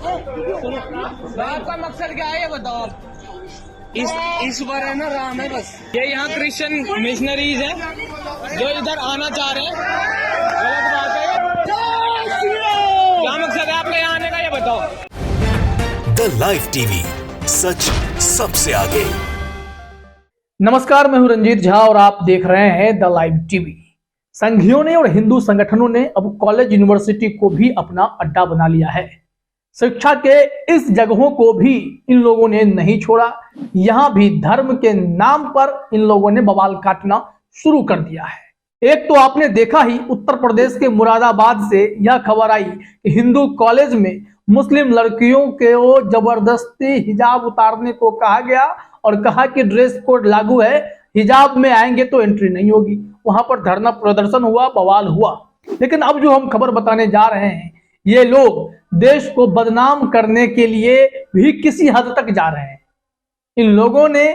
आपका मकसद क्या है ये बताओ आप। इस बार है ना राम है बस। ये यहाँ क्रिश्चियन मिशनरीज हैं जो इधर आना चाह रहे हैं, गलत बात है। क्या मकसद है आपका यहाँ आने का ये बताओ। द लाइव टीवी, सच सबसे आगे। नमस्कार, मैं हूं रंजीत झा और आप देख रहे हैं द लाइव टीवी। संघियों ने और हिंदू संगठनों ने अब कॉलेज यूनिवर्सिटी को भी अपना अड्डा बना लिया है। शिक्षा के इस जगहों को भी इन लोगों ने नहीं छोड़ा। यहां भी धर्म के नाम पर इन लोगों ने बवाल काटना शुरू कर दिया है। एक तो आपने देखा ही, उत्तर प्रदेश के मुरादाबाद से यह खबर आई कि हिंदू कॉलेज में मुस्लिम लड़कियों को जबरदस्ती हिजाब उतारने को कहा गया और कहा कि ड्रेस कोड लागू है, हिजाब में आएंगे तो एंट्री नहीं होगी। वहां पर धरना प्रदर्शन हुआ, बवाल हुआ। लेकिन अब जो हम खबर बताने जा रहे हैं, ये लोग देश को बदनाम करने के लिए भी किसी हद तक जा रहे हैं। इन लोगों ने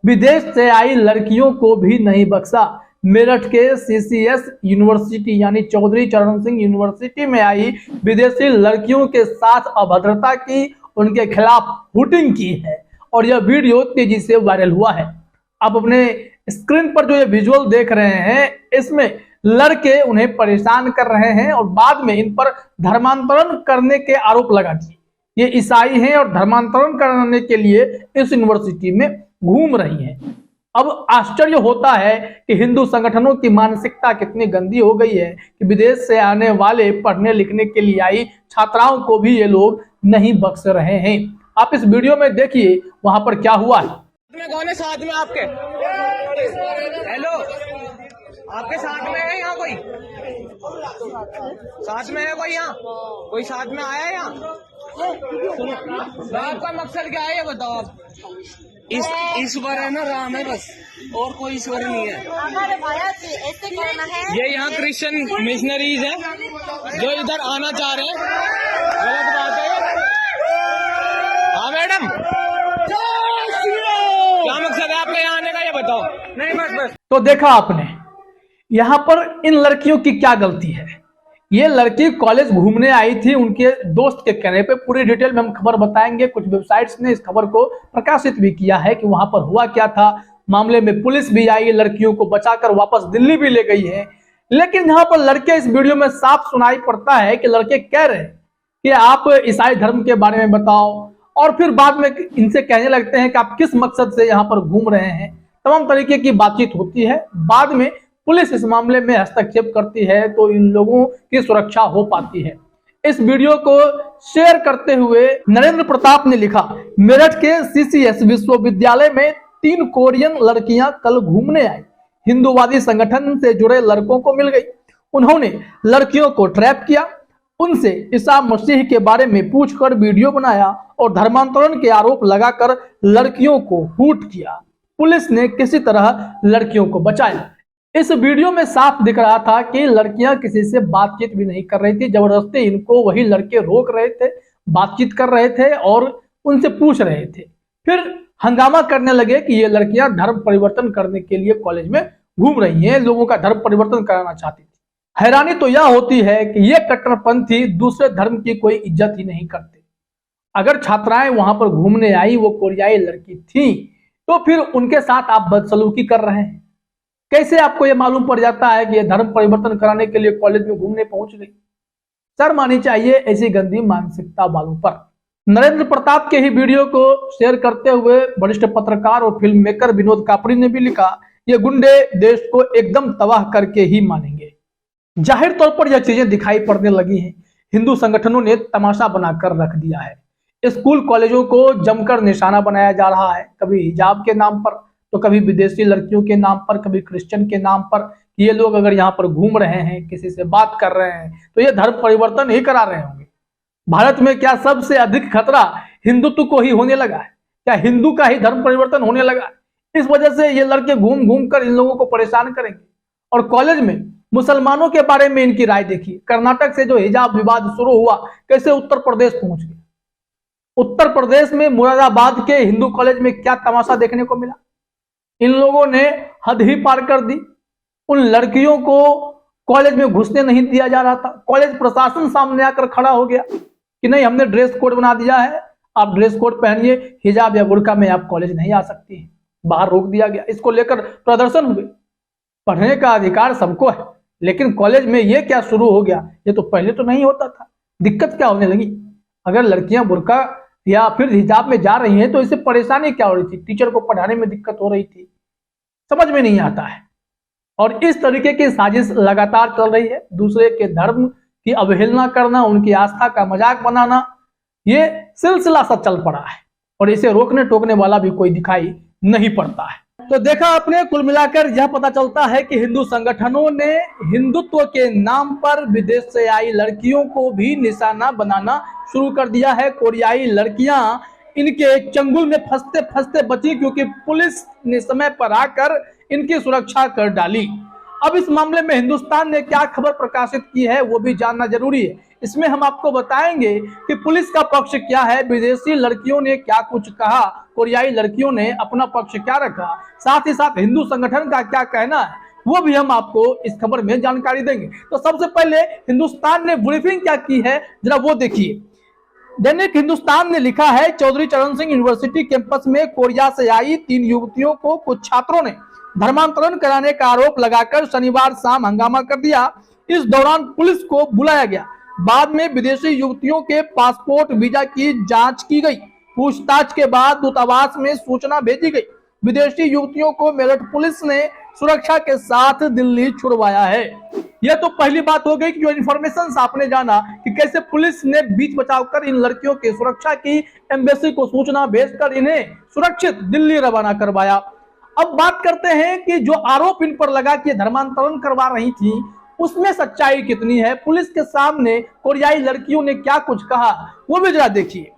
विदेश से आई लड़कियों को भी नहीं बख्शा। मेरठ के CCS यूनिवर्सिटी यानी चौधरी चरण सिंह यूनिवर्सिटी में आई विदेशी लड़कियों के साथ अभद्रता की, उनके खिलाफ हुटिंग की है और यह वीडियो तेजी से वायरल हुआ है। आप अपने स्क्रीन पर जो ये विजुअल देख रहे हैं, इसमें लड़के उन्हें परेशान कर रहे हैं और बाद में इन पर धर्मांतरण करने के आरोप लगा दिए। ये ईसाई हैं और धर्मांतरण करने के लिए इस यूनिवर्सिटी में घूम रही हैं। अब आश्चर्य होता है कि हिंदू संगठनों की मानसिकता कितनी गंदी हो गई है कि विदेश से आने वाले पढ़ने लिखने के लिए आई छात्राओं को भी ये लोग नहीं बख्श रहे हैं। आप इस वीडियो में देखिए वहां पर क्या हुआ है। कौन है साथ में आपके? हेलो, आपके साथ में है यहाँ कोई? साथ में है कोई? यहाँ कोई साथ में आया है यहाँ? आपका मकसद क्या है ये बताओ आप। इस बार है ना राम है बस, और कोई ईश्वर नहीं है। ये यहाँ क्रिश्चियन मिशनरीज हैं जो इधर आना चाह रहे हैं, गलत बात है। हाँ मैडम, क्या मकसद है आपका यहाँ आने का ये बताओ। नहीं बस। तो देखा आपने, यहाँ पर इन लड़कियों की क्या गलती है। ये लड़की कॉलेज घूमने आई थी उनके दोस्त के कहने पे। पूरी डिटेल में हम खबर बताएंगे। कुछ वेबसाइट्स ने इस खबर को प्रकाशित भी किया है कि वहां पर हुआ क्या था। मामले में पुलिस भी आई, लड़कियों को बचाकर वापस दिल्ली भी ले गई है। लेकिन यहाँ पर लड़के, इस वीडियो में साफ सुनाई पड़ता है कि लड़के कह रहे हैं कि आप ईसाई धर्म के बारे में बताओ, और फिर बाद में इनसे कहने लगते हैं कि आप किस मकसद से यहाँ पर घूम रहे हैं। तमाम तरीके की बातचीत होती है। बाद में पुलिस इस मामले में हस्तक्षेप करती है तो इन लोगों की सुरक्षा हो पाती है। इस वीडियो को शेयर करते हुए नरेंद्र प्रताप ने लिखा, मेरठ के CCS विश्वविद्यालय में 3 कोरियन लड़कियां कल घूमने आई। हिंदूवादी संगठन से जुड़े लड़कों को मिल गई। उन्होंने लड़कियों को ट्रैप किया, उनसे ईसा मसीह के बारे में पूछकर वीडियो बनाया और धर्मांतरण के आरोप लगाकर लड़कियों को हूट किया। पुलिस ने किसी तरह लड़कियों को बचाया। इस वीडियो में साफ दिख रहा था कि लड़कियां किसी से बातचीत भी नहीं कर रही थी। जबरदस्ती इनको वही लड़के रोक रहे थे, बातचीत कर रहे थे और उनसे पूछ रहे थे। फिर हंगामा करने लगे कि ये लड़कियां धर्म परिवर्तन करने के लिए कॉलेज में घूम रही हैं, लोगों का धर्म परिवर्तन कराना चाहती थी। हैरानी तो यह होती है कि ये कट्टरपंथी दूसरे धर्म की कोई इज्जत ही नहीं करते। अगर छात्राएं वहां पर घूमने आई, वो कोरियाई लड़की थी, तो फिर उनके साथ आप बदसलूकी कर रहे हैं। कैसे आपको यह मालूम पड़ जाता है कि यह धर्म परिवर्तन कराने के लिए कॉलेज में घूमने पहुंच गई? शर्म आनी चाहिए ऐसी गंदी मानसिकता वालों पर। नरेंद्र प्रताप के ही वीडियो को शेयर करते हुए वरिष्ठ पत्रकार और फिल्म मेकर विनोद कापड़ी ने भी लिखा, ये गुंडे देश को एकदम तबाह करके ही मानेंगे। जाहिर तौर पर यह चीजें दिखाई पड़ने लगी हैं। हिंदू संगठनों ने तमाशा बनाकर रख दिया है। स्कूल कॉलेजों को जमकर निशाना बनाया जा रहा है, कभी हिजाब के नाम पर तो कभी विदेशी लड़कियों के नाम पर, कभी क्रिश्चियन के नाम पर। ये लोग अगर यहाँ पर घूम रहे हैं, किसी से बात कर रहे हैं, तो ये धर्म परिवर्तन ही करा रहे होंगे। भारत में क्या सबसे अधिक खतरा हिंदुत्व को ही होने लगा है? क्या हिंदू का ही धर्म परिवर्तन होने लगा है? इस वजह से ये लड़के घूम घूम कर इन लोगों को परेशान करेंगे। और कॉलेज में मुसलमानों के बारे में इनकी राय देखिए। कर्नाटक से जो हिजाब विवाद शुरू हुआ, कैसे उत्तर प्रदेश पहुंच गया। उत्तर प्रदेश में मुरादाबाद के हिंदू कॉलेज में क्या तमाशा देखने को मिला। इन लोगों ने हद ही पार कर दी। उन लड़कियों को कॉलेज में घुसने नहीं दिया जा रहा था। कॉलेज प्रशासन सामने आकर खड़ा हो गया। कि नहीं हमने ड्रेस कोड बना दिया है, आप ड्रेस कोड पहनिए, हिजाब या बुर्का में आप कॉलेज नहीं आ सकती हैं, बाहर रोक दिया गया। इसको लेकर प्रदर्शन हुए। पढ़ने का अधिकार सबको है, लेकिन कॉलेज में ये क्या शुरू हो गया, ये तो पहले तो नहीं होता था। दिक्कत क्या होने लगी? अगर लड़कियां बुर्का या फिर हिजाब में जा रही हैं तो इससे परेशानी क्या हो रही थी? टीचर को पढ़ाने में दिक्कत हो रही थी, समझ में नहीं आता है। और इस तरीके की साजिश लगातार चल रही है। दूसरे के धर्म की अवहेलना करना, उनकी आस्था का मजाक बनाना, ये सिलसिला सा चल पड़ा है और इसे रोकने टोकने वाला भी कोई दिखाई नहीं पड़ता है। तो देखा आपने, कुल मिलाकर यह पता चलता है कि हिंदू संगठनों ने हिंदुत्व के नाम पर विदेश से आई लड़कियों को भी निशाना बनाना शुरू कर दिया है। कोरियाई लड़कियां इनके चंगुल में फंसते फंसते बची, क्योंकि पुलिस ने समय पर आकर इनकी सुरक्षा कर डाली। अब इस मामले में हिंदुस्तान ने क्या खबर प्रकाशित की है वो भी जानना जरूरी है। इसमें हम आपको बताएंगे कि पुलिस का पक्ष क्या है, विदेशी लड़कियों ने क्या कुछ कहा, कोरियाई लड़कियों ने अपना पक्ष क्या रखा, साथ ही साथ हिंदू संगठन का क्या कहना है, वो भी हम आपको इस खबर में जानकारी देंगे। तो सबसे पहले हिंदुस्तान ने ब्रीफिंग क्या की है, जरा वो देखिए। दैनिक हिंदुस्तान ने लिखा है, चौधरी चरण सिंह यूनिवर्सिटी कैंपस में कोरिया से आई 3 युवतियों को कुछ छात्रों ने धर्मांतरण कराने का आरोप लगाकर शनिवार शाम हंगामा कर दिया। इस दौरान पुलिस को बुलाया गया। बाद में विदेशी युवतियों के पासपोर्ट वीजा की जांच की गई। पूछताछ के बाद दूतावास में सूचना भेजी गई। विदेशी युवतियों को मेरठ पुलिस ने सुरक्षा के साथ दिल्ली छुड़वाया है। यह तो पहली बात हो गई कि जो इन्फॉर्मेशन आपने जाना कि कैसे पुलिस ने बीच बचाव कर इन लड़कियों की सुरक्षा की, एम्बेसी को सूचना भेजकर इन्हें सुरक्षित दिल्ली रवाना करवाया। अब बात करते हैं कि जो आरोप इन पर लगा कि धर्मांतरण करवा रही थी, उसमें सच्चाई कितनी है। पुलिस के सामने कोरियाई लड़कियों ने क्या कुछ कहा वो भी जरा देखिए।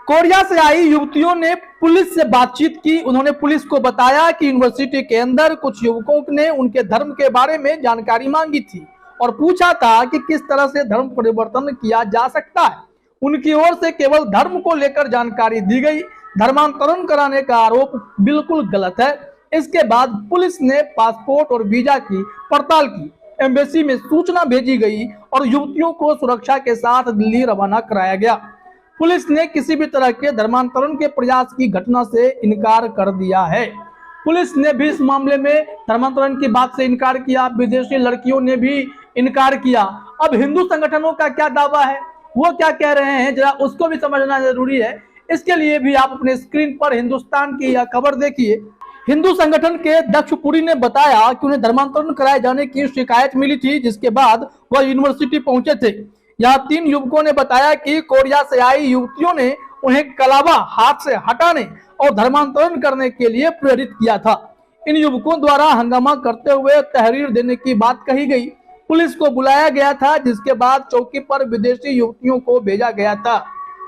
कोरिया से आई युवतियों ने पुलिस से बातचीत की। उन्होंने पुलिस को बताया कि यूनिवर्सिटी के अंदर कुछ युवकों ने उनके धर्म के बारे में जानकारी मांगी थी और पूछा था कि किस तरह से धर्म परिवर्तन किया जा सकता है। उनकी ओर से केवल धर्म को लेकर जानकारी दी गई। धर्मांतरण कराने का आरोप बिल्कुल गलत है। इसके बाद पुलिस ने पासपोर्ट और वीजा की पड़ताल की। एम्बेसी में सूचना भेजी गई और युवतियों को सुरक्षा के साथ दिल्ली रवाना कराया गया। पुलिस ने किसी भी तरह के धर्मांतरण के प्रयास की घटना से इनकार कर दिया है। पुलिस ने भी इस मामले में धर्मांतरण की बात से इनकार किया। विदेशी लड़कियों ने भी इनकार किया। अब हिंदू संगठनों का क्या दावा है, वो क्या कह रहे हैं, जरा उसको भी समझना जरूरी है। इसके लिए भी आप अपने स्क्रीन पर हिंदुस्तान की यह खबर देखिए। हिंदू संगठन के दक्षपुरी ने बताया कि उन्हें धर्मांतरण कराए जाने की शिकायत मिली थी, जिसके बाद वह यूनिवर्सिटी पहुंचे थे। यहाँ 3 युवकों ने बताया कि कोरिया से आई युवतियों ने उन्हें कलावा हाथ से हटाने और धर्मांतरण करने के लिए प्रेरित किया था। इन युवकों द्वारा हंगामा करते हुए तहरीर देने की बात कही गई। पुलिस को बुलाया गया था, जिसके बाद चौकी पर विदेशी युवतियों को भेजा गया था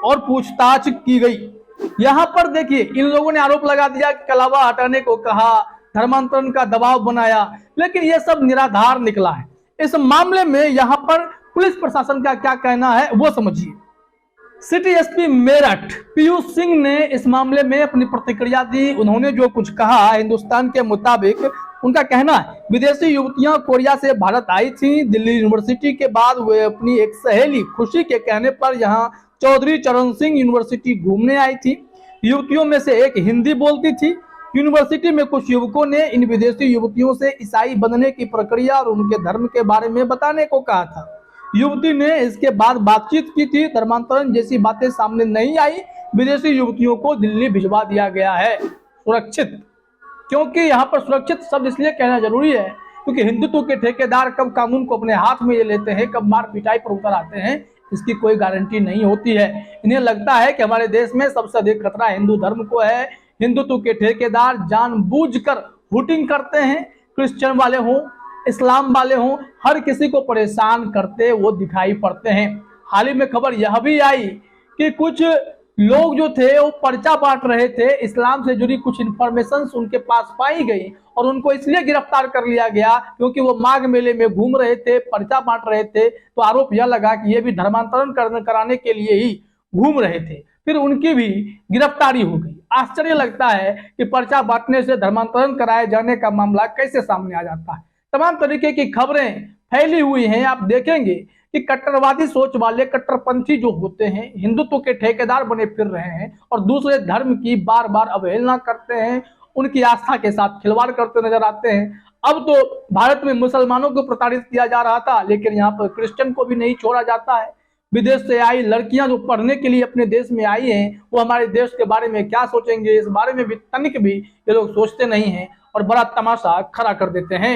और पूछताछ की गई। यहाँ पर देखिए, इन लोगों ने आरोप लगा दिया कि कलावा हटाने को कहा, धर्मांतरण का दबाव बनाया, लेकिन यह सब निराधार निकला है। इस मामले में यहाँ पर पुलिस प्रशासन का क्या कहना है वो समझिए। सिटी एसपी मेरठ पीयूष सिंह ने इस मामले में अपनी प्रतिक्रिया दी। उन्होंने जो कुछ कहा, हिंदुस्तान के मुताबिक उनका कहना है, विदेशी युवतियां कोरिया से भारत आई थी। दिल्ली यूनिवर्सिटी के बाद वे अपनी एक सहेली खुशी के कहने पर यहाँ चौधरी चरण सिंह यूनिवर्सिटी घूमने आई थी। युवतियों में से एक हिंदी बोलती थी। यूनिवर्सिटी में कुछ युवकों ने इन विदेशी युवतियों से ईसाई बनने की प्रक्रिया और उनके धर्म के बारे में बताने को कहा था। युवती ने इसके बाद बातचीत की थी। धर्मांतरण जैसी बातें सामने नहीं आई। विदेशी युवतियों को दिल्ली भिजवा दिया गया है सुरक्षित। क्योंकि यहाँ पर सुरक्षित शब्द इसलिए कहना जरूरी है क्योंकि हिंदुत्व के ठेकेदार कब कानून को अपने हाथ में ले लेते हैं, कब मार पिटाई पर उतर आते हैं, इसकी कोई गारंटी नहीं होती है। इन्हें लगता है कि हमारे देश में सबसे अधिक खतरा हिंदू धर्म को है। हिंदुत्व के ठेकेदार जानबूझकर हुटिंग करते हैं। क्रिश्चियन वाले हों, इस्लाम वाले हों, हर किसी को परेशान करते वो दिखाई पड़ते हैं। हाल ही में खबर यह भी आई कि कुछ लोग जो थे वो पर्चा बांट रहे थे। इस्लाम से जुड़ी कुछ इंफॉर्मेशन उनके पास पाई गई और उनको इसलिए गिरफ्तार कर लिया गया क्योंकि वो माघ मेले में घूम रहे थे, पर्चा बांट रहे थे। तो आरोप यह लगा कि ये भी धर्मांतरण कराने के लिए ही घूम रहे थे। फिर उनकी भी गिरफ्तारी हो गई। आश्चर्य लगता है कि पर्चा बांटने से धर्मांतरण कराए जाने का मामला कैसे सामने आ जाता है। तमाम तरीके की खबरें फैली हुई हैं। आप देखेंगे कि कट्टरवादी सोच वाले कट्टरपंथी जो होते हैं, हिंदुत्व के ठेकेदार बने फिर रहे हैं और दूसरे धर्म की बार बार अवहेलना करते हैं, उनकी आस्था के साथ खिलवाड़ करते नजर आते हैं। अब तो भारत में मुसलमानों को प्रताड़ित किया जा रहा था, लेकिन यहाँ पर क्रिश्चियन को भी नहीं छोड़ा जाता है। विदेश से आई लड़कियां जो पढ़ने के लिए अपने देश में आई हैं, वो हमारे देश के बारे में क्या सोचेंगे, इस बारे में भी तनिक भी ये लोग सोचते नहीं हैं और बड़ा तमाशा खड़ा कर देते हैं।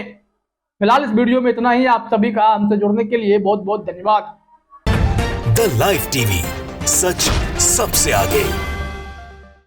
फिलहाल इस वीडियो में इतना ही। आप सभी का हमसे जुड़ने के लिए बहुत बहुत धन्यवाद। द लाइव टीवी, सच सबसे आगे।